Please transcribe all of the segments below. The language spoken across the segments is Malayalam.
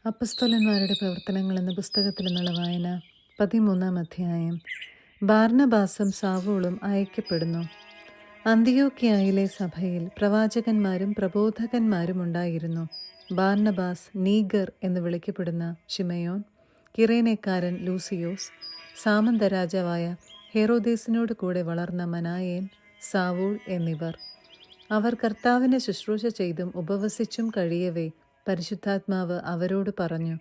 അപ്പസ്തോലന്മാരുടെ പ്രവർത്തനങ്ങൾ എന്ന പുസ്തകത്തിൽ നിന്നുള്ള വായന 13-ാം അധ്യായം. ബാർന്നബാസും സാവൂളും അയക്കപ്പെടുന്നു. അന്തിയോക്യയിലെ സഭയിൽ പ്രവാചകന്മാരും പ്രബോധകന്മാരും ഉണ്ടായിരുന്നു. ബാർന്നബാസ് നീഗർ എന്ന് വിളിക്കപ്പെടുന്ന ശിമയോൻ, കിറേനക്കാരൻ ലൂസിയോസ്, സാമന്ത രാജാവായ ഹെറോദേസിനോട് കൂടെ വളർന്ന മനായേൻ, സാവൂൾ എന്നിവർ. അവർ കർത്താവിനെ ശുശ്രൂഷ ചെയ്തും ഉപവസിച്ചും കഴിയവേ പരിശുദ്ധാത്മാവ് അവരോട് പറഞ്ഞു,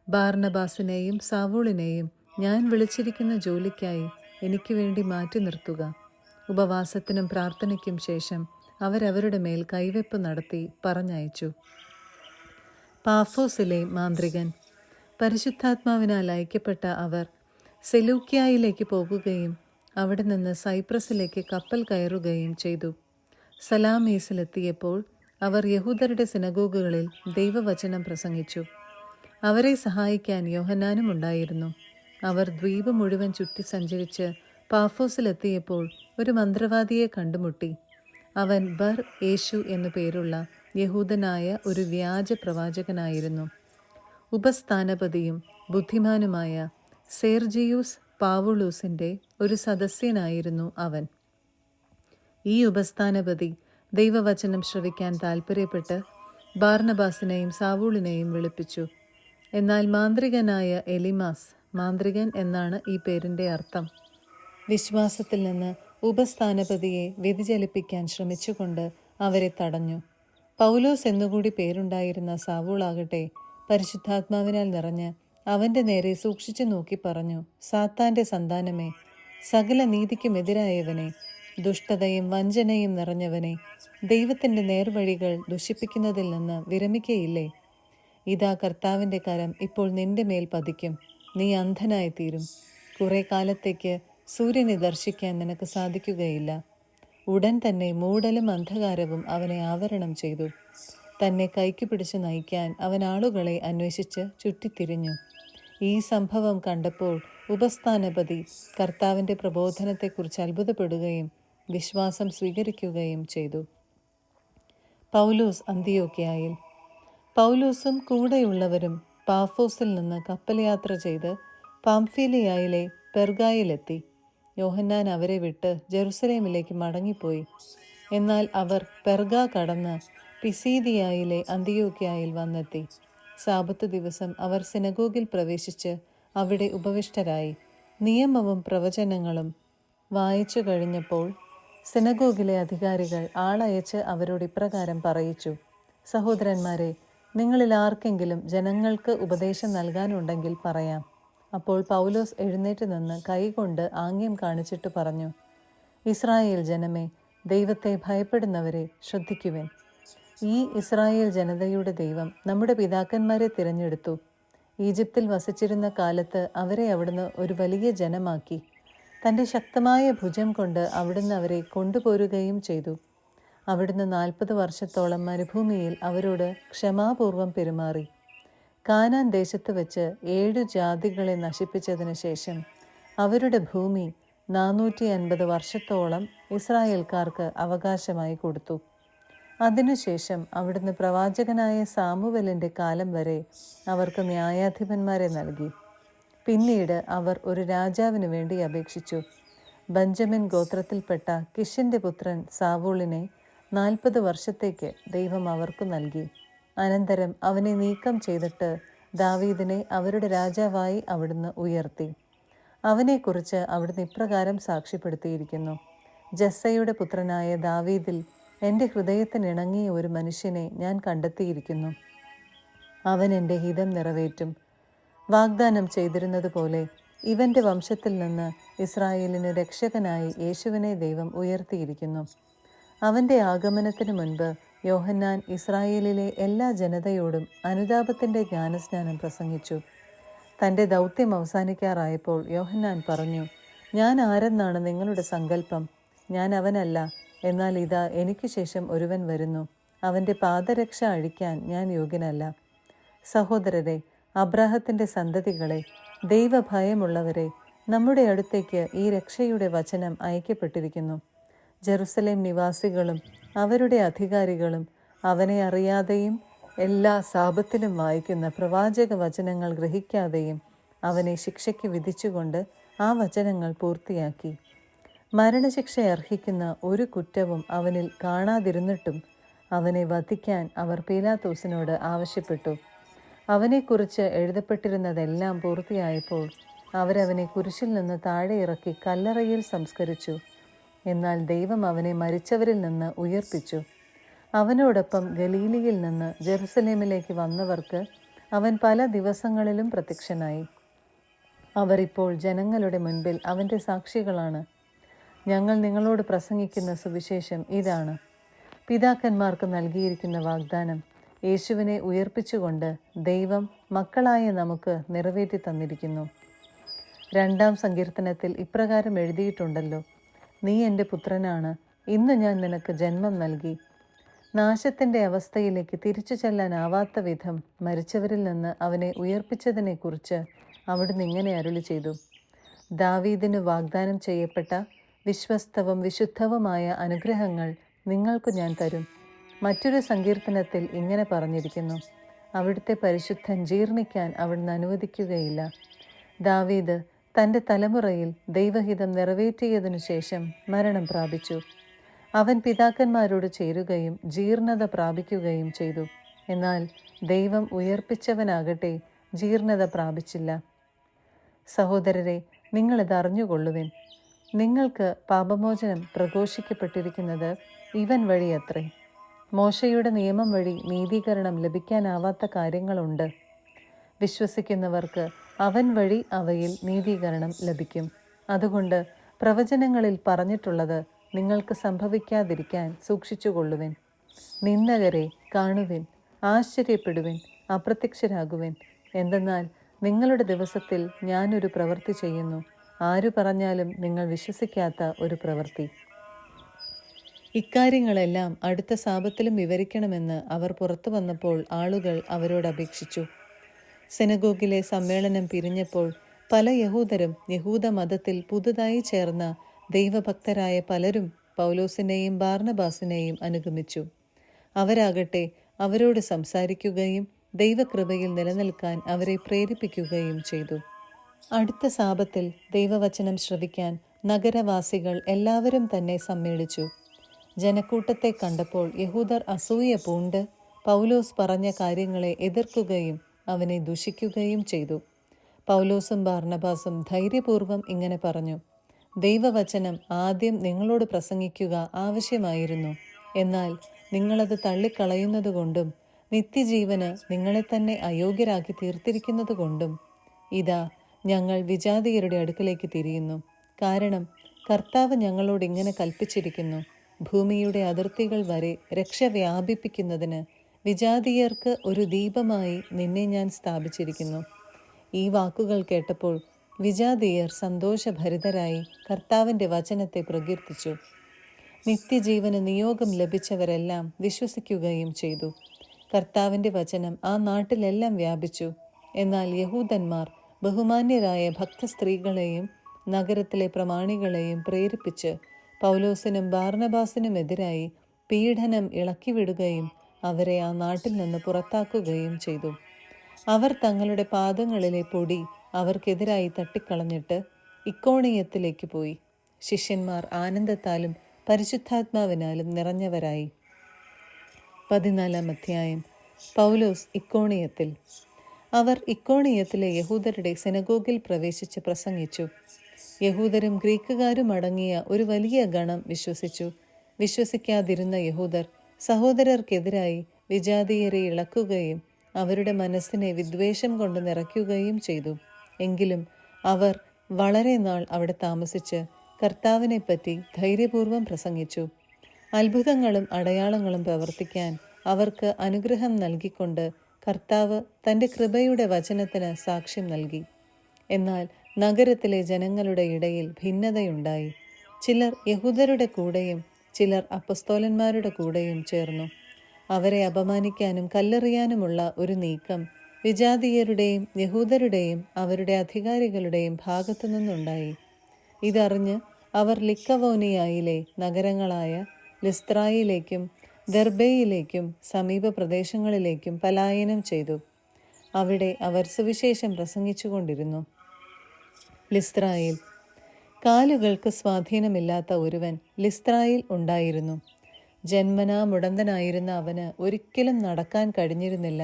ബാർന്നബാസിനെയും സാവൂളിനെയും ഞാൻ വിളിച്ചിരിക്കുന്ന ജോലിക്കായി എനിക്ക് വേണ്ടി മാറ്റി നിർത്തുക. ഉപവാസത്തിനും പ്രാർത്ഥനയ്ക്കും ശേഷം അവരവരുടെ മേൽ കൈവെപ്പ് നടത്തി പറഞ്ഞയച്ചു. പാഫോസിലെ മാന്ത്രികൻ. പരിശുദ്ധാത്മാവിനാൽ അയക്കപ്പെട്ട അവർ സെലൂക്യായിലേക്ക് പോകുകയും അവിടെ നിന്ന് സൈപ്രസിലേക്ക് കപ്പൽ കയറുകയും ചെയ്തു. സലാമീസിലെത്തിയപ്പോൾ അവർ യഹൂദരുടെ സിനഗോഗുകളിൽ ദൈവവചനം പ്രസംഗിച്ചു. അവരെ സഹായിക്കാൻ യോഹന്നാനും ഉണ്ടായിരുന്നു. അവർ ദ്വീപ് മുഴുവൻ ചുറ്റി സഞ്ചരിച്ച് പാഫോസിലെത്തിയപ്പോൾ ഒരു മന്ത്രവാദിയെ കണ്ടുമുട്ടി. അവൻ ബർ യേശു എന്നു പേരുള്ള യഹൂദനായ ഒരു വ്യാജ പ്രവാചകനായിരുന്നു. ഉപസ്ഥാനപതിയും ബുദ്ധിമാനുമായ സെർജിയൂസ് പാവുളൂസിൻ്റെ ഒരു സദസ്യനായിരുന്നു അവൻ. ഈ ഉപസ്ഥാനപതി ദൈവവചനം ശ്രവിക്കാൻ താൽപ്പര്യപ്പെട്ട് ബാർന്നബാസിനെയും സാവൂളിനെയും വിളിപ്പിച്ചു. എന്നാൽ മാന്ത്രികനായ എലിമാസ്, മാന്ത്രികൻ എന്നാണ് ഈ പേരിൻ്റെ അർത്ഥം, വിശ്വാസത്തിൽ നിന്ന് ഉപസ്ഥാനപതിയെ വ്യതിചലിപ്പിക്കാൻ ശ്രമിച്ചുകൊണ്ട് അവരെ തടഞ്ഞു. പൗലോസ് എന്നുകൂടി പേരുണ്ടായിരുന്ന സാവൂളാകട്ടെ പരിശുദ്ധാത്മാവിനാൽ നിറഞ്ഞ് അവൻ്റെ നേരെ സൂക്ഷിച്ചു നോക്കി പറഞ്ഞു, സാത്താൻ്റെ സന്താനമേ, സകല നീതിക്കുമെതിരായവനെ, ദുഷ്ടതയും വഞ്ചനയും നിറഞ്ഞവനെ, ദൈവത്തിൻ്റെ നേർവഴികൾ ദുഷിപ്പിക്കുന്നതിൽ നിന്ന് വിരമിക്കയില്ലേ? ഇതാ കർത്താവിൻ്റെ കരം ഇപ്പോൾ നിന്റെ മേൽ പതിക്കും. നീ അന്ധനായിത്തീരും. കുറെ കാലത്തേക്ക് സൂര്യനെ ദർശിക്കാൻ നിനക്ക് സാധിക്കുകയില്ല. ഉടൻ തന്നെ മൂടലും അന്ധകാരവും അവനെ ആവരണം ചെയ്തു. തന്നെ കൈക്ക് പിടിച്ച് നയിക്കാൻ അവൻ ആളുകളെ അന്വേഷിച്ച് ചുറ്റിത്തിരിഞ്ഞു. ഈ സംഭവം കണ്ടപ്പോൾ ഉപസ്ഥാനപതി കർത്താവിൻ്റെ പ്രബോധനത്തെക്കുറിച്ച് അത്ഭുതപ്പെടുകയും വിശ്വാസം സ്വീകരിക്കുകയും ചെയ്തു. പൗലോസ് അന്തിയോക്യയിൽ. പൗലോസും കൂടെയുള്ളവരും പാഫോസിൽ നിന്ന് കപ്പൽ യാത്ര ചെയ്ത് പാംഫീലിയായിലെ പെർഗായിലെത്തി. യോഹന്നാൻ അവരെ വിട്ട് ജെറുസലേമിലേക്ക് മടങ്ങിപ്പോയി. എന്നാൽ അവർ പെർഗ കടന്ന് പിസീദിയായിലെ അന്തിയോക്യയിൽ വന്നെത്തി. സാബത്ത് ദിവസം അവർ സിനഗോഗിൽ പ്രവേശിച്ച് അവിടെ ഉപവിഷ്ടരായി. നിയമവും പ്രവചനങ്ങളും വായിച്ചു കഴിഞ്ഞപ്പോൾ സിനഗോഗിലെ അധികാരികൾ ആളയച്ച് അവരോട് ഇപ്രകാരം പറയിച്ചു, സഹോദരന്മാരെ, നിങ്ങളിൽ ആർക്കെങ്കിലും ജനങ്ങൾക്ക് ഉപദേശം നൽകാനുണ്ടെങ്കിൽ പറയാം. അപ്പോൾ പൗലോസ് എഴുന്നേറ്റ് നിന്ന് കൈകൊണ്ട് ആംഗ്യം കാണിച്ചിട്ട് പറഞ്ഞു, ഇസ്രായേൽ ജനമേ, ദൈവത്തെ ഭയപ്പെടുന്നവരെ ശ്രദ്ധിക്കുവിൻ. ഈ ഇസ്രായേൽ ജനതയുടെ ദൈവം നമ്മുടെ പിതാക്കന്മാരെ തിരഞ്ഞെടുത്തു. ഈജിപ്തിൽ വസിച്ചിരുന്ന കാലത്ത് അവരെ അവിടുന്ന് ഒരു വലിയ ജനമാക്കി. തൻ്റെ ശക്തമായ ഭുജം കൊണ്ട് അവിടുന്ന് അവരെ കൊണ്ടുപോരുകയും ചെയ്തു. അവിടുന്ന് 40 വർഷത്തോളം മരുഭൂമിയിൽ അവരോട് ക്ഷമാപൂർവം പെരുമാറി. കാനാൻ ദേശത്ത് വെച്ച് 7 ജാതികളെ നശിപ്പിച്ചതിന് ശേഷം അവരുടെ ഭൂമി 450 വർഷത്തോളം ഇസ്രായേൽക്കാർക്ക് അവകാശമായി കൊടുത്തു. അതിനുശേഷം അവിടുന്ന് പ്രവാചകനായ സാമുവേലിൻ്റെ കാലം വരെ അവർക്ക് ന്യായാധിപന്മാരെ നൽകി. പിന്നീട് അവർ ഒരു രാജാവിന് വേണ്ടി അപേക്ഷിച്ചു. ബെഞ്ചമിൻ ഗോത്രത്തിൽപ്പെട്ട കിഷിൻ്റെ പുത്രൻ സാവൂളിനെ 40 വർഷത്തേക്ക് ദൈവം അവർക്കു നൽകി. അനന്തരം അവനെ നീക്കം ചെയ്തിട്ട് ദാവീദിനെ അവരുടെ രാജാവായി അവിടുന്ന് ഉയർത്തി. അവനെക്കുറിച്ച് അവിടുന്ന് ഇപ്രകാരം സാക്ഷ്യപ്പെടുത്തിയിരിക്കുന്നു, ജസ്സയുടെ പുത്രനായ ദാവീദിൽ എൻ്റെ ഹൃദയത്തിനിണങ്ങിയ ഒരു മനുഷ്യനെ ഞാൻ കണ്ടെത്തിയിരിക്കുന്നു. അവൻ എൻ്റെ ഹിതം നിറവേറ്റും. വാഗ്ദാനം ചെയ്തിരുന്നത് പോലെ ഇവൻ്റെ വംശത്തിൽ നിന്ന് ഇസ്രായേലിന് രക്ഷകനായി യേശുവിനെ ദൈവം ഉയർത്തിയിരിക്കുന്നു. അവൻ്റെ ആഗമനത്തിന് മുൻപ് യോഹന്നാൻ ഇസ്രായേലിലെ എല്ലാ ജനതയോടും അനുതാപത്തിൻ്റെ ജ്ഞാനസ്നാനം പ്രസംഗിച്ചു. തൻ്റെ ദൗത്യം അവസാനിക്കാറായപ്പോൾ യോഹന്നാൻ പറഞ്ഞു, ഞാൻ ആരെന്നാണ് നിങ്ങളുടെ സങ്കല്പം? ഞാൻ അവനല്ല, എന്നാൽ ഇതാ എനിക്ക് ശേഷം ഒരുവൻ വരുന്നു. അവൻ്റെ പാദരക്ഷ അഴിക്കാൻ ഞാൻ യോഗ്യനല്ല. സഹോദരരെ, അബ്രാഹത്തിൻ്റെ സന്തതികളെ, ദൈവഭയമുള്ളവരെ, നമ്മുടെ അടുത്തേക്ക് ഈ രക്ഷയുടെ വചനം അയക്കപ്പെട്ടിരിക്കുന്നു. ജെറുസലേം നിവാസികളും അവരുടെ അധികാരികളും അവനെ അറിയാതെയും എല്ലാ സാപത്തിലും വായിക്കുന്ന പ്രവാചക വചനങ്ങൾ ഗ്രഹിക്കാതെയും അവനെ ശിക്ഷയ്ക്ക് വിധിച്ചുകൊണ്ട് ആ വചനങ്ങൾ പൂർത്തിയാക്കി. മരണശിക്ഷ അർഹിക്കുന്ന ഒരു കുറ്റവും അവനിൽ കാണാതിരുന്നിട്ടും അവനെ വധിക്കാൻ അവർ പീലാത്തോസിനോട് ആവശ്യപ്പെട്ടു. അവനെക്കുറിച്ച് എഴുതപ്പെട്ടിരുന്നതെല്ലാം പൂർത്തിയായപ്പോൾ അവരവനെ കുരിശിൽ നിന്ന് താഴെ ഇറക്കി കല്ലറയിൽ സംസ്കരിച്ചു. എന്നാൽ ദൈവം അവനെ മരിച്ചവരിൽ നിന്ന് ഉയർപ്പിച്ചു. അവനോടൊപ്പം ഗലീലിയിൽ നിന്ന് ജെറുസലേമിലേക്ക് വന്നവർക്ക് അവൻ പല ദിവസങ്ങളിലും പ്രത്യക്ഷനായി. അവർ ഇപ്പോൾ ജനങ്ങളുടെ മുൻപിൽ അവൻ്റെ സാക്ഷികളാണ്. ഞങ്ങൾ നിങ്ങളോട് പ്രസംഗിക്കുന്ന സുവിശേഷം ഇതാണ്. പിതാക്കന്മാർക്ക് നൽകിയിരിക്കുന്ന വാഗ്ദാനം യേശുവിനെ ഉയർപ്പിച്ചുകൊണ്ട് ദൈവം മക്കളായ നമുക്ക് നിറവേറ്റി തന്നിരിക്കുന്നു. 2-ാം സങ്കീർത്തനത്തിൽ ഇപ്രകാരം എഴുതിയിട്ടുണ്ടല്ലോ, നീ എൻ്റെ പുത്രനാണ്, ഇന്ന് ഞാൻ നിനക്ക് ജന്മം നൽകി. നാശത്തിൻ്റെ അവസ്ഥയിലേക്ക് തിരിച്ചു ചെല്ലാനാവാത്ത വിധം മരിച്ചവരിൽ നിന്ന് അവനെ ഉയർപ്പിച്ചതിനെക്കുറിച്ച് അവിടുന്ന് ഇങ്ങനെ അരുളി ചെയ്തു. ദാവീദിന് വാഗ്ദാനം ചെയ്യപ്പെട്ട വിശ്വസ്തവും വിശുദ്ധവുമായ അനുഗ്രഹങ്ങൾ നിങ്ങൾക്ക് ഞാൻ തരും. മറ്റൊരു സങ്കീർത്തനത്തിൽ ഇങ്ങനെ പറഞ്ഞിരിക്കുന്നു, അവിടുത്തെ പരിശുദ്ധൻ ജീർണിക്കാൻ അവിടുന്ന് അനുവദിക്കുകയില്ല. ദാവീദ് തൻ്റെ തലമുറയിൽ ദൈവഹിതം നിറവേറ്റിയതിനു ശേഷം മരണം പ്രാപിച്ചു. അവൻ പിതാക്കന്മാരോട് ചേരുകയും ജീർണത പ്രാപിക്കുകയും ചെയ്തു. എന്നാൽ ദൈവം ഉയർപ്പിച്ചവനാകട്ടെ ജീർണത പ്രാപിച്ചില്ല. സഹോദരരെ, നിങ്ങളിത് അറിഞ്ഞുകൊള്ളുവിൻ. നിങ്ങൾക്ക് പാപമോചനം പ്രഘോഷിക്കപ്പെട്ടിരിക്കുന്നത് ഇവൻ വഴിയത്രേ. മോശയുടെ നിയമം വഴി നീതീകരണം ലഭിക്കാനാവാത്ത കാര്യങ്ങളുണ്ട്. വിശ്വസിക്കുന്നവർക്ക് അവൻ വഴി അവയിൽ നീതീകരണം ലഭിക്കും. അതുകൊണ്ട് പ്രവചനങ്ങളിൽ പറഞ്ഞിട്ടുള്ളത് നിങ്ങൾക്ക് സംഭവിക്കാതിരിക്കാൻ സൂക്ഷിച്ചുകൊള്ളുവിൻ. നിന്ദകരെ കാണുവിൻ, ആശ്ചര്യപ്പെടുവിൻ, അപ്രത്യക്ഷരാകുവിൻ. എന്തെന്നാൽ നിങ്ങളുടെ ദിവസത്തിൽ ഞാനൊരു പ്രവൃത്തി ചെയ്യുന്നു, ആരു പറഞ്ഞാലും നിങ്ങൾ വിശ്വസിക്കാത്ത ഒരു പ്രവൃത്തി. ഇക്കാര്യങ്ങളെല്ലാം അടുത്ത സാപത്തിലും വിവരിക്കണമെന്ന് അവർ പുറത്തു വന്നപ്പോൾ ആളുകൾ അവരോട് അപേക്ഷിച്ചു. സിനഗോഗിലെ സമ്മേളനം പിരിഞ്ഞപ്പോൾ പല യഹൂദരും യഹൂദ മതത്തിൽ പുതുതായി ചേർന്ന ദൈവഭക്തരായ പലരും പൗലോസിനെയും ബാർനബാസിനെയും അനുഗമിച്ചു. അവരാകട്ടെ അവരോട് സംസാരിക്കുകയും ദൈവകൃപയിൽ നിലനിൽക്കാൻ അവരെ പ്രേരിപ്പിക്കുകയും ചെയ്തു. അടുത്ത സാപത്തിൽ ദൈവവചനം ശ്രവിക്കാൻ നഗരവാസികൾ എല്ലാവരും തന്നെ സമ്മേളിച്ചു. ജനക്കൂട്ടത്തെ കണ്ടപ്പോൾ യഹൂദർ അസൂയ പൂണ്ട് പൗലോസ് പറഞ്ഞ കാര്യങ്ങളെ എതിർക്കുകയും അവനെ ദുഷിക്കുകയും ചെയ്തു. പൗലോസും ബാർനബാസും ധൈര്യപൂർവ്വം ഇങ്ങനെ പറഞ്ഞു, ദൈവവചനം ആദ്യം നിങ്ങളോട് പ്രസംഗിക്കുക ആവശ്യമായിരുന്നു. എന്നാൽ നിങ്ങളത് തള്ളിക്കളയുന്നതുകൊണ്ടും നിത്യജീവന് നിങ്ങളെ തന്നെ അയോഗ്യരാക്കി തീർത്തിരിക്കുന്നതുകൊണ്ടും ഇതാ ഞങ്ങൾ വിജാതിയരുടെ അടുക്കലേക്ക് തിരിയുന്നു. കാരണം കർത്താവ് ഞങ്ങളോട് ഇങ്ങനെ കൽപ്പിച്ചിരിക്കുന്നു, ഭൂമിയുടെ അതിർത്തികൾ വരെ രക്ഷ വ്യാപിപ്പിക്കുന്നതിന് വിജാതീയർക്ക് ഒരു ദീപമായി നിന്നെ ഞാൻ സ്ഥാപിച്ചിരിക്കുന്നു. ഈ വാക്കുകൾ കേട്ടപ്പോൾ വിജാതീയർ സന്തോഷഭരിതരായി കർത്താവിൻ്റെ വചനത്തെ പ്രകീർത്തിച്ചു. നിത്യജീവന് നിയോഗം ലഭിച്ചവരെല്ലാം വിശ്വസിക്കുകയും ചെയ്തു. കർത്താവിൻ്റെ വചനം ആ നാട്ടിലെല്ലാം വ്യാപിച്ചു. എന്നാൽ യഹൂദന്മാർ ബഹുമാന്യരായ ഭക്തസ്ത്രീകളെയും നഗരത്തിലെ പ്രമാണികളെയും പ്രേരിപ്പിച്ച് പൗലോസിനും ബാർനബാസിനുമെതിരായി പീഡനം ഇളക്കിവിടുകയും അവരെ ആ നാട്ടിൽ നിന്ന് പുറത്താക്കുകയും ചെയ്തു. അവർ തങ്ങളുടെ പാദങ്ങളിലെ പൊടി അവർക്കെതിരായി തട്ടിക്കളഞ്ഞിട്ട് ഇക്കോണിയത്തിലേക്ക് പോയി. ശിഷ്യന്മാർ ആനന്ദത്താലും പരിശുദ്ധാത്മാവിനാലും നിറഞ്ഞവരായി. 14-ാം അധ്യായം. പൗലോസ് ഇക്കോണിയത്തിൽ. അവർ ഇക്കോണിയത്തിലെ യഹൂദരുടെ സിനഗോഗിൽ പ്രവേശിച്ച് പ്രസംഗിച്ചു. യഹൂദരും ഗ്രീക്കുകാരും അടങ്ങിയ ഒരു വലിയ ഗണം വിശ്വസിച്ചു. വിശ്വസിക്കാതിരുന്ന യഹൂദർ സഹോദരർക്കെതിരായി വിജാതീയരെ ഇളക്കുകയും അവരുടെ മനസ്സിനെ വിദ്വേഷം കൊണ്ട് നിറയ്ക്കുകയും ചെയ്തു. എങ്കിലും അവർ വളരെ നാൾ അവിടെ താമസിച്ച് കർത്താവിനെപ്പറ്റി ധൈര്യപൂർവ്വം പ്രസംഗിച്ചു. അത്ഭുതങ്ങളും അടയാളങ്ങളും പ്രവർത്തിക്കാൻ അവർക്ക് അനുഗ്രഹം നൽകിക്കൊണ്ട് കർത്താവ് തൻ്റെ കൃപയുടെ വചനത്തിന് സാക്ഷ്യം നൽകി. എന്നാൽ നഗരത്തിലെ ജനങ്ങളുടെ ഇടയിൽ ഭിന്നതയുണ്ടായി. ചിലർ യഹൂദരുടെ കൂടെയും ചിലർ അപ്പസ്തോലന്മാരുടെ കൂടെയും ചേർന്നു. അവരെ അപമാനിക്കാനും കല്ലെറിയാനുമുള്ള ഒരു നീക്കം വിജാതീയരുടെയും യഹൂദരുടെയും അവരുടെ അധികാരികളുടെയും ഭാഗത്തു നിന്നുണ്ടായി. ഇതറിഞ്ഞ് അവർ ലിക്കവോനിയായിലെ നഗരങ്ങളായ ലിസ്ത്രായിലേക്കും ദെർബയിലേക്കും സമീപ പ്രദേശങ്ങളിലേക്കും പലായനം ചെയ്തു. അവിടെ അവർ സുവിശേഷം പ്രസംഗിച്ചുകൊണ്ടിരുന്നു. ലിസ്ത്രായിൽ. കാലുകൾക്ക് സ്വാധീനമില്ലാത്ത ഒരുവൻ ലിസ്ത്രായിൽ ഉണ്ടായിരുന്നു. ജന്മനാ മുടന്തനായിരുന്ന അവന് ഒരിക്കലും നടക്കാൻ കഴിഞ്ഞിരുന്നില്ല.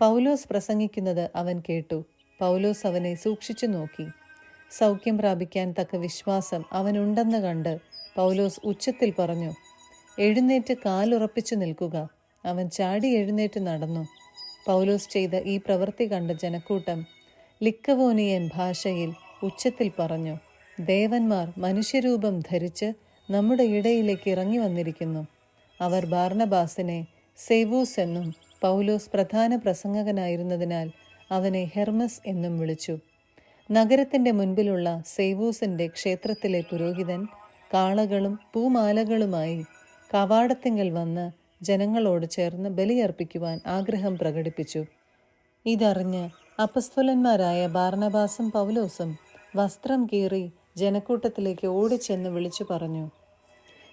പൗലോസ് പ്രസംഗിക്കുന്നത് അവൻ കേട്ടു. പൗലോസ് അവനെ സൂക്ഷിച്ചു നോക്കി. സൗഖ്യം പ്രാപിക്കാൻ തക്ക വിശ്വാസം അവനുണ്ടെന്ന് കണ്ട് പൗലോസ് ഉച്ചത്തിൽ പറഞ്ഞു, എഴുന്നേറ്റ് കാലുറപ്പിച്ചു നിൽക്കുക. അവൻ ചാടി എഴുന്നേറ്റ് നടന്നു. പൗലോസ് ചെയ്ത ഈ പ്രവൃത്തി കണ്ട ജനക്കൂട്ടം ലിക്കവോനിയൻ ഭാഷയിൽ ഉച്ചത്തിൽ പറഞ്ഞു, ദേവന്മാർ മനുഷ്യരൂപം ധരിച്ച് നമ്മുടെ ഇടയിലേക്ക് ഇറങ്ങി വന്നിരിക്കുന്നു. അവർ ബാർനബാസിനെ സേവൂസ് എന്നും പൗലോസ് പ്രധാന പ്രസംഗകനായിരുന്നതിനാൽ അവനെ ഹെർമസ് എന്നും വിളിച്ചു. നഗരത്തിൻ്റെ മുൻപിലുള്ള സേവൂസിൻ്റെ ക്ഷേത്രത്തിലെ പുരോഹിതൻ കാളകളും പൂമാലകളുമായി കവാടത്തിങ്കൽ വന്ന് ജനങ്ങളോട് ചേർന്ന് ബലിയർപ്പിക്കുവാൻ ആഗ്രഹം പ്രകടിപ്പിച്ചു. ഇതറിഞ്ഞ് അപ്പസ്തോലന്മാരായ ബാർനബാസും പൗലോസും വസ്ത്രം കീറി ജനക്കൂട്ടത്തിലേക്ക് ഓടിച്ചെന്ന് വിളിച്ചു പറഞ്ഞു,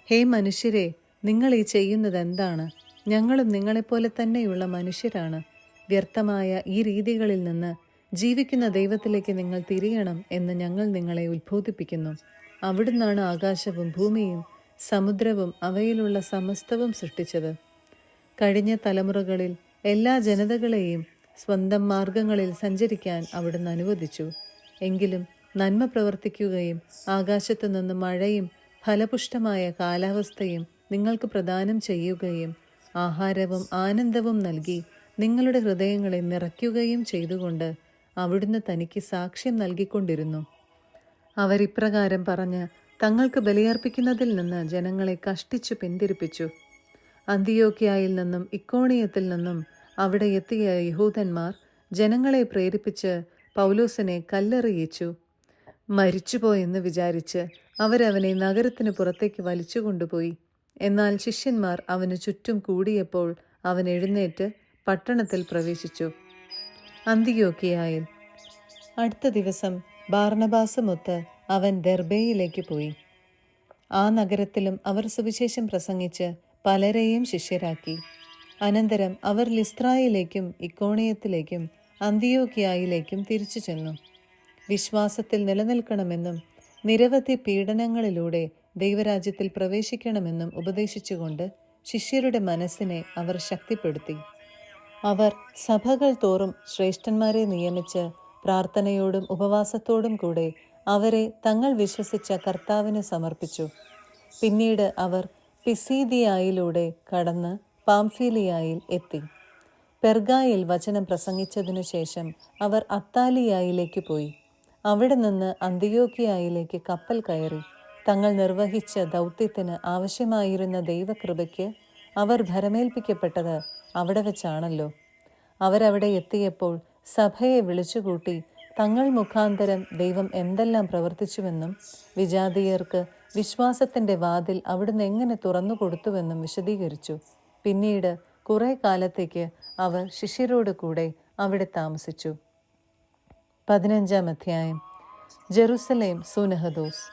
ഹേ മനുഷ്യരെ, നിങ്ങൾ ഈ ചെയ്യുന്നത് എന്താണ്? ഞങ്ങളും നിങ്ങളെപ്പോലെ തന്നെയുള്ള മനുഷ്യരാണ്. വ്യർത്ഥമായ ഈ രീതികളിൽ നിന്ന് ജീവിക്കുന്ന ദൈവത്തിലേക്ക് നിങ്ങൾ തിരിയണം എന്ന് ഞങ്ങൾ നിങ്ങളെ ഉത്ബോധിപ്പിക്കുന്നു. അവിടുന്നാണ് ആകാശവും ഭൂമിയും സമുദ്രവും അവയിലുള്ള സമസ്തവും സൃഷ്ടിച്ചത്. കഴിഞ്ഞ തലമുറകളിൽ എല്ലാ ജനതകളെയും സ്വന്തം മാർഗങ്ങളിൽ സഞ്ചരിക്കാൻ അവിടുന്ന് അനുവദിച്ചു. എങ്കിലും നന്മ പ്രവർത്തിക്കുകയും ആകാശത്തു നിന്ന് മഴയും ഫലപുഷ്ടമായ കാലാവസ്ഥയും നിങ്ങൾക്ക് പ്രദാനം ചെയ്യുകയും ആഹാരവും ആനന്ദവും നൽകി നിങ്ങളുടെ ഹൃദയങ്ങളെ നിറയ്ക്കുകയും ചെയ്തുകൊണ്ട് അവിടുന്ന് തനിക്ക് സാക്ഷ്യം നൽകിക്കൊണ്ടിരുന്നു. അവരിപ്രകാരം പറഞ്ഞ് തങ്ങൾക്ക് ബലിയർപ്പിക്കുന്നതിൽ നിന്ന് ജനങ്ങളെ കഷ്ടിച്ചു പിന്തിരിപ്പിച്ചു. അന്തിയോക്യായിൽ നിന്നും ഇക്കോണിയത്തിൽ നിന്നും അവിടെ എത്തിയ യഹൂദന്മാർ ജനങ്ങളെ പ്രേരിപ്പിച്ച് പൗലോസിനെ കല്ലെറിയിച്ചു. മരിച്ചുപോയെന്ന് വിചാരിച്ച് അവരവനെ നഗരത്തിന് പുറത്തേക്ക് വലിച്ചു കൊണ്ടുപോയി. എന്നാൽ ശിഷ്യന്മാർ അവന് ചുറ്റും കൂടിയപ്പോൾ അവൻ എഴുന്നേറ്റ് പട്ടണത്തിൽ പ്രവേശിച്ചു. അന്തിയോക്യായിൽ. അടുത്ത ദിവസം ബാർനബാസുമൊത്ത് അവൻ ദെർബയിലേക്ക് പോയി. ആ നഗരത്തിലും അവർ സുവിശേഷം പ്രസംഗിച്ച് പലരെയും ശിഷ്യരാക്കി. അനന്തരം അവർ ലിസ്ത്രായിലേക്കും ഇക്കോണിയത്തിലേക്കും അന്തിയോക്യായിലേക്കും തിരിച്ചു ചെന്നു. വിശ്വാസത്തിൽ നിലനിൽക്കണമെന്നും നിരവധി പീഡനങ്ങളിലൂടെ ദൈവരാജ്യത്തിൽ പ്രവേശിക്കണമെന്നും ഉപദേശിച്ചുകൊണ്ട് ശിഷ്യരുടെ മനസ്സിനെ അവർ ശക്തിപ്പെടുത്തി. അവർ സഭകൾ തോറും ശ്രേഷ്ഠന്മാരെ നിയമിച്ച് പ്രാർത്ഥനയോടും ഉപവാസത്തോടും കൂടെ അവരെ തങ്ങൾ വിശ്വസിച്ച കർത്താവിന് സമർപ്പിച്ചു. പിന്നീട് അവർ പിസീദിയായിലൂടെ കടന്ന് പാംഫീലിയായിൽ എത്തി. പെർഗായിൽ വചനം പ്രസംഗിച്ചതിനു ശേഷം അവർ അത്താലിയായിലേക്ക് പോയി. അവിടെ നിന്ന് അന്തിയോക്യായിലേക്ക് കപ്പൽ കയറി. തങ്ങൾ നിർവഹിച്ച ദൗത്യത്തിന് ആവശ്യമായിരുന്ന ദൈവകൃപയ്ക്ക് അവർ ഭരമേൽപ്പിക്കപ്പെട്ടത് അവിടെ വെച്ചാണല്ലോ. അവരവിടെ എത്തിയപ്പോൾ സഭയെ വിളിച്ചുകൂട്ടി തങ്ങൾ മുഖാന്തരം ദൈവം എന്തെല്ലാം പ്രവർത്തിച്ചുവെന്നും വിജാതീയർക്ക് വിശ്വാസത്തിൻ്റെ വാതിൽ അവിടുന്ന് എങ്ങനെ തുറന്നു കൊടുത്തുവെന്നും വിശദീകരിച്ചു. പിന്നീട് കുറെ കാലത്തേക്ക് അവർ ശിഷ്യരോട് കൂടെ അവിടെ താമസിച്ചു. 15-ാം അധ്യായം. ജെറുസലേം സൂനഹദോസ്.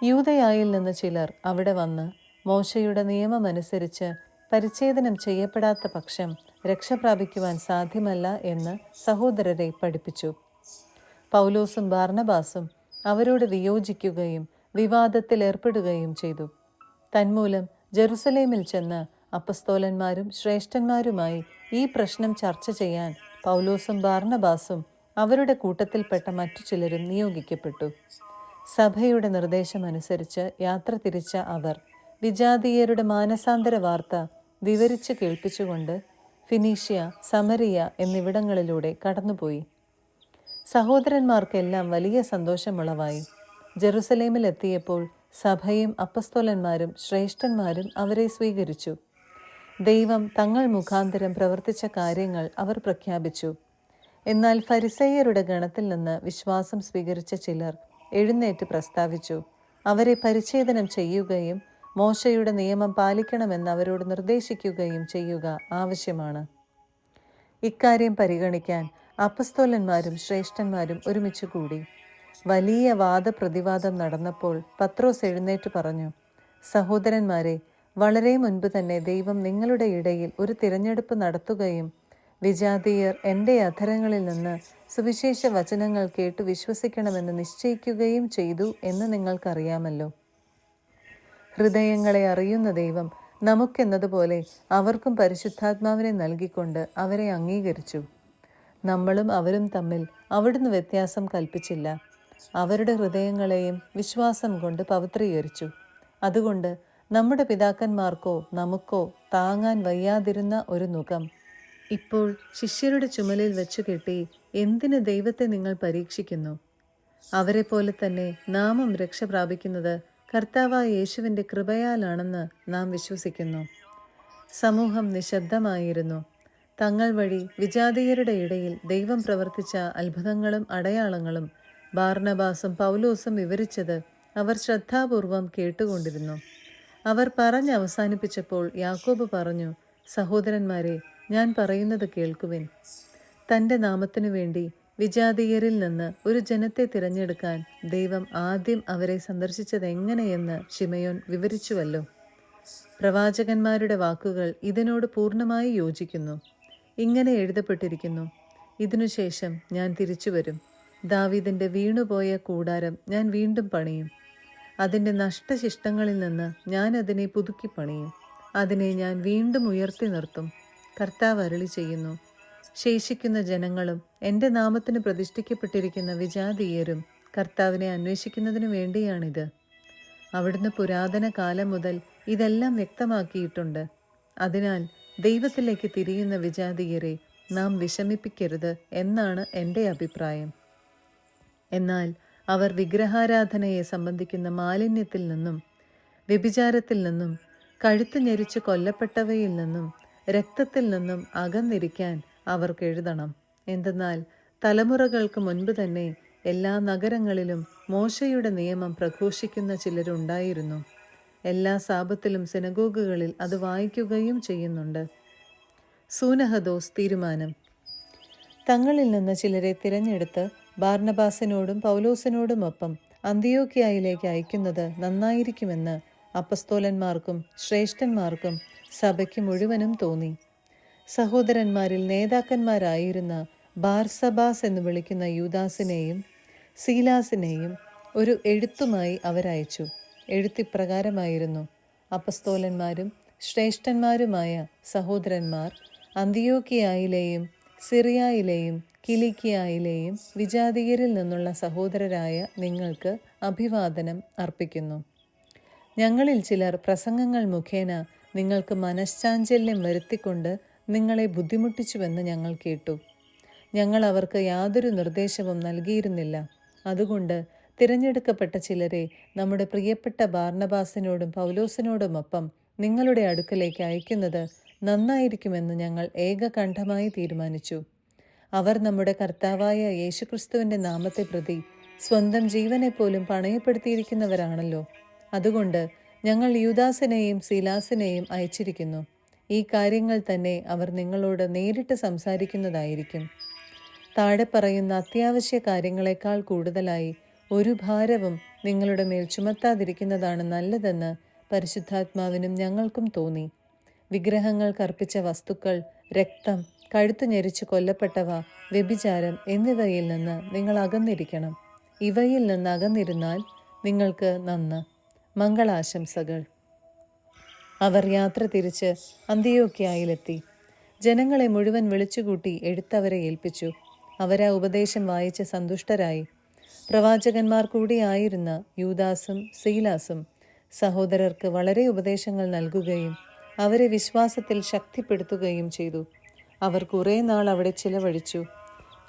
യൂദയായിൽ നിന്ന് ചിലർ അവിടെ വന്ന് മോശയുടെ നിയമമനുസരിച്ച് പരിച്ഛേദനം ചെയ്യപ്പെടാത്ത പക്ഷം രക്ഷപ്രാപിക്കുവാൻ സാധ്യമല്ല എന്ന് സഹോദരരെ പഠിപ്പിച്ചു. പൗലോസും ബാർനബാസും അവരോട് വിയോജിക്കുകയും വിവാദത്തിൽ ഏർപ്പെടുകയും ചെയ്തു. തന്മൂലം ജെറുസലേമിൽ ചെന്ന് അപ്പസ്തോലന്മാരും ശ്രേഷ്ഠന്മാരുമായി ഈ പ്രശ്നം ചർച്ച ചെയ്യാൻ പൗലോസും ബാർനബാസും അവരുടെ കൂട്ടത്തിൽപ്പെട്ട മറ്റു ചിലരും നിയോഗിക്കപ്പെട്ടു. സഭയുടെ നിർദ്ദേശമനുസരിച്ച് യാത്ര തിരിച്ച അവർ വിജാതീയരുടെ മാനസാന്തര വാർത്ത വിവരിച്ച് കേൾപ്പിച്ചുകൊണ്ട് ഫിനീഷ്യ, സമരിയ എന്നിവിടങ്ങളിലൂടെ കടന്നുപോയി. സഹോദരന്മാർക്കെല്ലാം വലിയ സന്തോഷമുളവായി. ജെറുസലേമിലെത്തിയപ്പോൾ സഭയും അപ്പസ്തോലന്മാരും ശ്രേഷ്ഠന്മാരും അവരെ സ്വീകരിച്ചു. ദൈവം തങ്ങൾ മുഖാന്തരം പ്രവർത്തിച്ച കാര്യങ്ങൾ അവർ പ്രഖ്യാപിച്ചു. എന്നാൽ ഫരിസേയരുടെ ഗണത്തിൽ നിന്ന് വിശ്വാസം സ്വീകരിച്ച ചിലർ എഴുന്നേറ്റ് പ്രസ്താവിച്ചു. അവരെ പരിച്ഛേദനം ചെയ്യുകയും മോശയുടെ നിയമം പാലിക്കണമെന്ന് അവരോട് നിർദ്ദേശിക്കുകയും ചെയ്യുക ആവശ്യമാണ്. ഇക്കാര്യം പരിഗണിക്കാൻ അപ്പസ്തോലന്മാരും ശ്രേഷ്ഠന്മാരും ഒരുമിച്ച് കൂടി. വലിയ വാദപ്രതിവാദം നടന്നപ്പോൾ പത്രോസ് എഴുന്നേറ്റ് പറഞ്ഞു, സഹോദരന്മാരെ, വളരെ മുൻപ് തന്നെ ദൈവം നിങ്ങളുടെ ഇടയിൽ ഒരു തിരഞ്ഞെടുപ്പ് നടത്തുകയും വിജാതീയർ എൻ്റെ അധരങ്ങളിൽ നിന്ന് സുവിശേഷ വചനങ്ങൾ കേട്ടു വിശ്വസിക്കണമെന്ന് നിശ്ചയിക്കുകയും ചെയ്തു എന്ന് നിങ്ങൾക്കറിയാമല്ലോ. ഹൃദയങ്ങളെ അറിയുന്ന ദൈവം നമുക്കെന്നതുപോലെ അവർക്കും പരിശുദ്ധാത്മാവിനെ നൽകിക്കൊണ്ട് അവരെ അംഗീകരിച്ചു. നമ്മളും അവരും തമ്മിൽ അവിടുന്ന് വ്യത്യാസം കൽപ്പിച്ചില്ല. അവരുടെ ഹൃദയങ്ങളെയും വിശ്വാസം കൊണ്ട് പവിത്രീകരിച്ചു. അതുകൊണ്ട് നമ്മുടെ പിതാക്കന്മാർക്കോ നമുക്കോ താങ്ങാൻ വയ്യാതിരുന്ന ഒരു നുകം ഇപ്പോൾ ശിഷ്യരുടെ ചുമലിൽ വെച്ചു കെട്ടി എന്തിന് ദൈവത്തെ നിങ്ങൾ പരീക്ഷിക്കുന്നു? അവരെ പോലെ തന്നെ നാമും രക്ഷ പ്രാപിക്കുന്നത് കർത്താവായ യേശുവിൻ്റെ കൃപയാലാണെന്ന് നാം വിശ്വസിക്കുന്നു. സമൂഹം നിശബ്ദമായിരുന്നു. തങ്ങൾ വഴി വിജാതീയരുടെ ഇടയിൽ ദൈവം പ്രവർത്തിച്ച അത്ഭുതങ്ങളും അടയാളങ്ങളും ബാർനബാസും പൗലോസും വിവരിച്ചത് അവർ ശ്രദ്ധാപൂർവം കേട്ടുകൊണ്ടിരുന്നു. അവർ പറഞ്ഞ് അവസാനിപ്പിച്ചപ്പോൾ യാക്കോബ് പറഞ്ഞു, സഹോദരന്മാരെ, ഞാൻ പറയുന്നത് കേൾക്കുവിൻ. തൻ്റെ നാമത്തിനു വേണ്ടി വിജാതീയരിൽ നിന്ന് ഒരു ജനത്തെ തിരഞ്ഞെടുക്കാൻ ദൈവം ആദ്യം അവരെ സന്ദർശിച്ചതെങ്ങനെയെന്ന് ശിമയോൻ വിവരിച്ചുവല്ലോ. പ്രവാചകന്മാരുടെ വാക്കുകൾ ഇതിനോട് പൂർണ്ണമായി യോജിക്കുന്നു. ഇങ്ങനെ എഴുതപ്പെട്ടിരിക്കുന്നു, ഇതിനുശേഷം ഞാൻ തിരിച്ചുവരും. ദാവീദിൻ്റെ വീണുപോയ കൂടാരം ഞാൻ വീണ്ടും പണിയും. അതിൻ്റെ നഷ്ടശിഷ്ടങ്ങളിൽ നിന്ന് ഞാൻ അതിനെ പുതുക്കി പണിയും. അതിനെ ഞാൻ വീണ്ടും ഉയർത്തി നിർത്തും. കർത്താവ് അരുളി ചെയ്യുന്നു. ശേഷിക്കുന്ന ജനങ്ങളും എൻ്റെ നാമത്തിന് പ്രതിഷ്ഠിക്കപ്പെട്ടിരിക്കുന്ന വിജാതീയരും കർത്താവിനെ അന്വേഷിക്കുന്നതിനു വേണ്ടിയാണിത്. അവിടുന്ന് പുരാതന കാലം മുതൽ ഇതെല്ലാം വ്യക്തമാക്കിയിട്ടുണ്ട്. അതിനാൽ ദൈവത്തിലേക്ക് തിരിയുന്ന വിജാതീയരെ നാം വിഷമിപ്പിക്കരുത് എന്നാണ് എൻ്റെ അഭിപ്രായം. എന്നാൽ അവർ വിഗ്രഹാരാധനയെ സംബന്ധിക്കുന്ന മാലിന്യത്തിൽ നിന്നും വ്യഭിചാരത്തിൽ നിന്നും കഴുത്ത് ഞെരിച്ച് കൊല്ലപ്പെട്ടവയിൽ നിന്നും രക്തത്തിൽ നിന്നും അകന്നിരിക്കാൻ അവർക്ക് എഴുതണം. എന്തെന്നാൽ തലമുറകൾക്ക് മുൻപ് തന്നെ എല്ലാ നഗരങ്ങളിലും മോശയുടെ നിയമം പ്രഘോഷിക്കുന്ന ചിലരുണ്ടായിരുന്നു. എല്ലാ സാബത്തിലും സിനഗോഗുകളിൽ അത് വായിക്കുകയും ചെയ്യുന്നുണ്ട്. സൂനഹദോസ് തീരുമാനം. തങ്ങളിൽ നിന്ന് ചിലരെ തിരഞ്ഞെടുത്ത് ബാർനബാസിനോടും പൗലോസിനോടുമൊപ്പം അന്തിയോക്യയിലേക്ക് അയക്കുന്നത് നന്നായിരിക്കുമെന്ന് അപ്പസ്തോലന്മാർക്കും ശ്രേഷ്ഠന്മാർക്കും സഭയ്ക്ക് മുഴുവനും തോന്നി. സഹോദരന്മാരിൽ നേതാക്കന്മാരായിരുന്ന ബാർസബാസ് എന്ന് വിളിക്കുന്ന യൂദാസിനെയും സീലാസിനെയും ഒരു എഴുത്തുമായി അവരയച്ചു. എഴുത്തിപ്രകാരമായിരുന്നു: അപ്പസ്തോലന്മാരും ശ്രേഷ്ഠന്മാരുമായ സഹോദരന്മാർ, അന്തിയോക്യയിലെയും സിറിയയിലെയും കിലിക്കിയയിലെയും വിജാതീയരിൽ നിന്നുള്ള സഹോദരരായ നിങ്ങൾക്ക് അഭിവാദനം അർപ്പിക്കുന്നു. ഞങ്ങളിൽ ചിലർ പ്രസംഗങ്ങൾ മുഖേന നിങ്ങൾക്ക് മനഃശാഞ്ചല്യം വരുത്തിക്കൊണ്ട് നിങ്ങളെ ബുദ്ധിമുട്ടിച്ചുവെന്ന് ഞങ്ങൾ കേട്ടു. ഞങ്ങൾ അവർക്ക് യാതൊരു നിർദ്ദേശവും നൽകിയിരുന്നില്ല. അതുകൊണ്ട് തിരഞ്ഞെടുക്കപ്പെട്ട ചിലരെ നമ്മുടെ പ്രിയപ്പെട്ട ബാർനബാസിനോടും പൗലോസിനോടുമൊപ്പം നിങ്ങളുടെ അടുക്കലേക്ക് അയക്കുന്നത് നന്നായിരിക്കുമെന്ന് ഞങ്ങൾ ഏകകണ്ഠമായി തീരുമാനിച്ചു. അവർ നമ്മുടെ കർത്താവായ യേശുക്രിസ്തുവിൻ്റെ നാമത്തെ പ്രതി സ്വന്തം ജീവനെപ്പോലും പണയപ്പെടുത്തിയിരിക്കുന്നവരാണല്ലോ. അതുകൊണ്ട് ഞങ്ങൾ യൂദാസിനെയും സീലാസിനെയും അയച്ചിരിക്കുന്നു. ഈ കാര്യങ്ങൾ തന്നെ അവർ നിങ്ങളോട് നേരിട്ട് സംസാരിക്കുന്നതായിരിക്കും. താഴെ പറയുന്ന അത്യാവശ്യ കാര്യങ്ങളെക്കാൾ കൂടുതലായി ഒരു ഭാരവും നിങ്ങളുടെ മേൽ ചുമത്താതിരിക്കുന്നതാണ് നല്ലതെന്ന് പരിശുദ്ധാത്മാവിനും ഞങ്ങൾക്കും തോന്നി. വിഗ്രഹങ്ങൾക്ക് അർപ്പിച്ച വസ്തുക്കൾ, രക്തം, കഴുത്തു ഞെരിച്ച് കൊല്ലപ്പെട്ടവ, വ്യഭിചാരം എന്നിവയിൽ നിന്ന് നിങ്ങൾ അകന്നിരിക്കണം. ഇവയിൽ നിന്ന് അകന്നിരുന്നാൽ നിങ്ങൾക്ക് നന്ന്. മംഗളാശംസകൾ. അവർ യാത്ര തിരിച്ച് അന്തിയോക്യയിലെത്തി. ജനങ്ങളെ മുഴുവൻ വിളിച്ചുകൂട്ടി എഴുത്തവരെ ഏൽപ്പിച്ചു. അവരാ ഉപദേശം വായിച്ച് സന്തുഷ്ടരായി. പ്രവാചകന്മാർ കൂടിയായിരുന്ന യൂദാസും സീലാസും സഹോദരർക്ക് വളരെ ഉപദേശങ്ങൾ നൽകുകയും അവരെ വിശ്വാസത്തിൽ ശക്തിപ്പെടുത്തുകയും ചെയ്തു. അവർ കുറേ നാൾ അവിടെ ചിലവഴിച്ചു.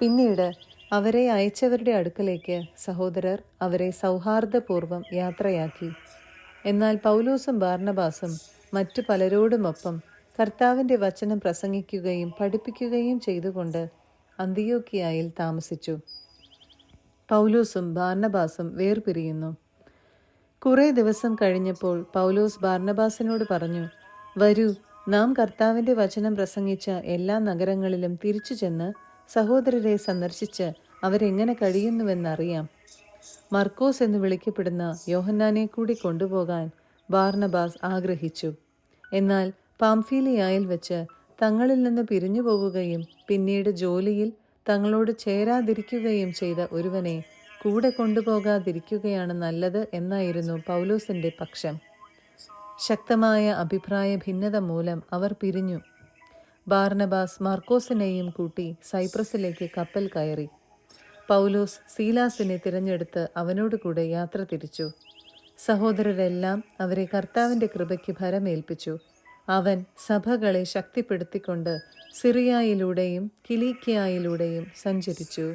പിന്നീട് അവരെ അയച്ചവരുടെ അടുക്കലേക്ക് സഹോദരർ അവരെ സൗഹാർദ്ദപൂർവ്വം യാത്രയാക്കി. എന്നാൽ പൗലോസും ബാർനബാസും മറ്റു പലരോടുമൊപ്പം കർത്താവിൻ്റെ വചനം പ്രസംഗിക്കുകയും പഠിപ്പിക്കുകയും ചെയ്തുകൊണ്ട് അന്തിയോക്യയിൽ താമസിച്ചു. പൗലോസും ബാർനബാസും വേർപിരിയുന്നു. കുറേ ദിവസം കഴിഞ്ഞപ്പോൾ പൗലോസ് ബാർനബാസിനോട് പറഞ്ഞു, വരൂ, നാം കർത്താവിൻ്റെ വചനം പ്രസംഗിച്ച എല്ലാ നഗരങ്ങളിലും തിരിച്ചു ചെന്ന് സഹോദരരെ സന്ദർശിച്ച് അവരെങ്ങനെ കഴിയുന്നുവെന്നറിയാം. മർക്കോസ് എന്ന് വിളിക്കപ്പെടുന്ന യോഹന്നാനെ കൂടി കൊണ്ടുപോകാൻ ബാർനബാസ് ആഗ്രഹിച്ചു. എന്നാൽ പാംഫീലിയായിൽ വെച്ച് തങ്ങളിൽ നിന്ന് പിരിഞ്ഞു പോകുകയും പിന്നീട് ജോലിയിൽ തങ്ങളോട് ചേരാതിരിക്കുകയും ചെയ്ത ഒരുവനെ കൂടെ കൊണ്ടുപോകാതിരിക്കുകയാണ് നല്ലത് എന്നായിരുന്നു പൗലോസിന്റെ പക്ഷം. ശക്തമായ അഭിപ്രായ ഭിന്നത മൂലം അവർ പിരിഞ്ഞു. ബാർനബാസ് മാർക്കോസിനെയും കൂട്ടി സൈപ്രസിലേക്ക് കപ്പൽ കയറി. പൗലോസ് സീലാസിനെ തിരഞ്ഞെടുത്ത് അവനോടുകൂടെ യാത്ര തിരിച്ചു. സഹോദരരെല്ലാം അവരെ കർത്താവിൻ്റെ കൃപയ്ക്ക് ഭരമേൽപ്പിച്ചു. അവൻ സഭകളെ ശക്തിപ്പെടുത്തിക്കൊണ്ട് സിറിയായിലൂടെയും കിലീക്കിയായിലൂടെയും സഞ്ചരിച്ചു.